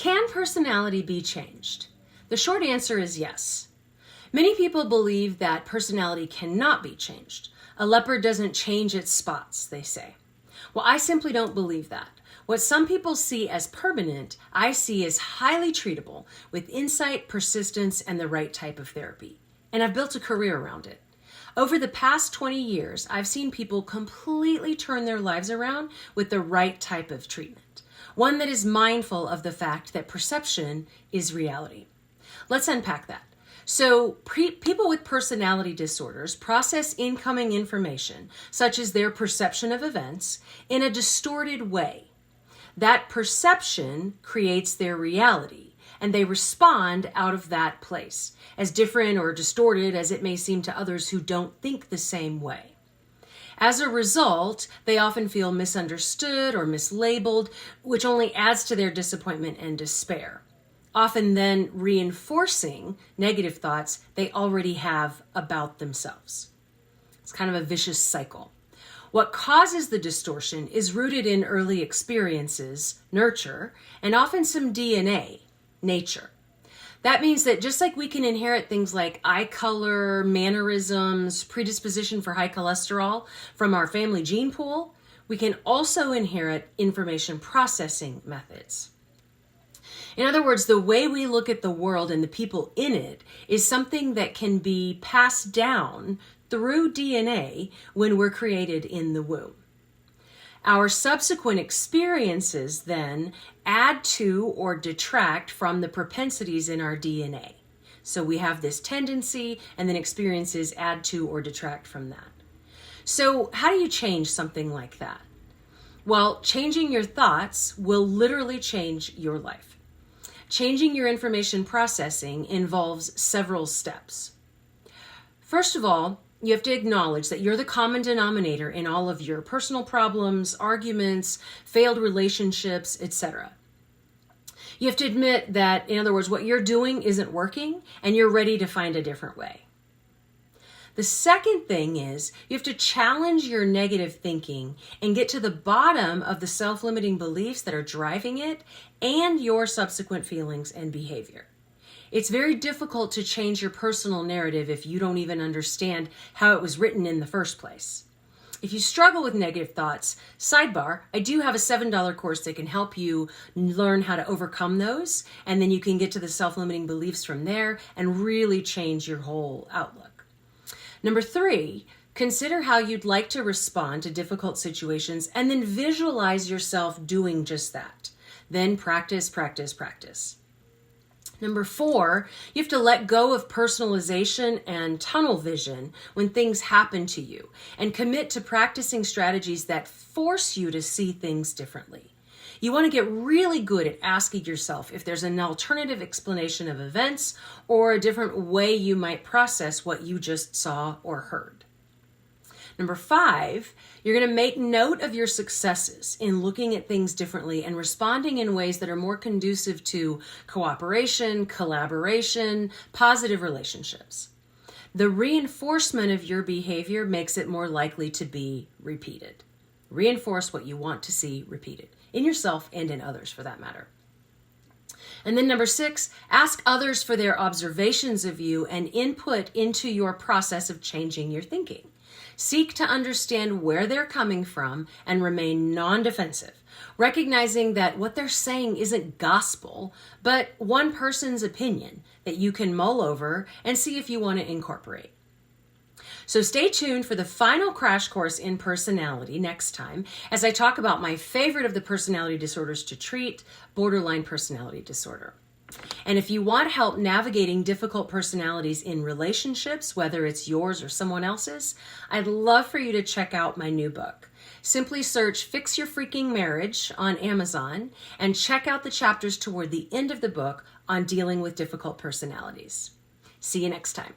Can personality be changed? The short answer is yes. Many people believe that personality cannot be changed. A leopard doesn't change its spots, they say. Well, I simply don't believe that. What some people see as permanent, I see as highly treatable with insight, persistence, and the right type of therapy. And I've built a career around it. Over the past 20 years, I've seen people completely turn their lives around with the right type of treatment. One that is mindful of the fact that perception is reality. Let's unpack that. So people with personality disorders process incoming information, such as their perception of events, in a distorted way. That perception creates their reality, and they respond out of that place, as different or distorted as it may seem to others who don't think the same way. As a result, they often feel misunderstood or mislabeled, which only adds to their disappointment and despair, often then reinforcing negative thoughts they already have about themselves. It's kind of a vicious cycle. What causes the distortion is rooted in early experiences, nurture, and often some DNA, nature. That means that just like we can inherit things like eye color, mannerisms, predisposition for high cholesterol from our family gene pool, we can also inherit information processing methods. In other words, the way we look at the world and the people in it is something that can be passed down through DNA when we're created in the womb. Our subsequent experiences then add to or detract from the propensities in our DNA. So we have this tendency, and then experiences add to or detract from that. So how do you change something like that? Well, changing your thoughts will literally change your life. Changing your information processing involves several steps. First of all, you have to acknowledge that you're the common denominator in all of your personal problems, arguments, failed relationships, etc. You have to admit that, in other words, what you're doing isn't working and you're ready to find a different way. The second thing is you have to challenge your negative thinking and get to the bottom of the self-limiting beliefs that are driving it and your subsequent feelings and behavior. It's very difficult to change your personal narrative if you don't even understand how it was written in the first place. If you struggle with negative thoughts, sidebar, I do have a $7 course that can help you learn how to overcome those, and then you can get to the self-limiting beliefs from there and really change your whole outlook. Number 3, consider how you'd like to respond to difficult situations and then visualize yourself doing just that. Then practice, practice, practice. Number 4, you have to let go of personalization and tunnel vision when things happen to you and commit to practicing strategies that force you to see things differently. You want to get really good at asking yourself if there's an alternative explanation of events or a different way you might process what you just saw or heard. Number 5, you're going to make note of your successes in looking at things differently and responding in ways that are more conducive to cooperation, collaboration, positive relationships. The reinforcement of your behavior makes it more likely to be repeated. Reinforce what you want to see repeated, in yourself and in others for that matter. And then number 6, ask others for their observations of you and input into your process of changing your thinking. Seek to understand where they're coming from and remain non-defensive, recognizing that what they're saying isn't gospel, but one person's opinion that you can mull over and see if you want to incorporate. So stay tuned for the final crash course in personality next time as I talk about my favorite of the personality disorders to treat, borderline personality disorder. And if you want help navigating difficult personalities in relationships, whether it's yours or someone else's, I'd love for you to check out my new book. Simply search Fix Your Freaking Marriage on Amazon and check out the chapters toward the end of the book on dealing with difficult personalities. See you next time.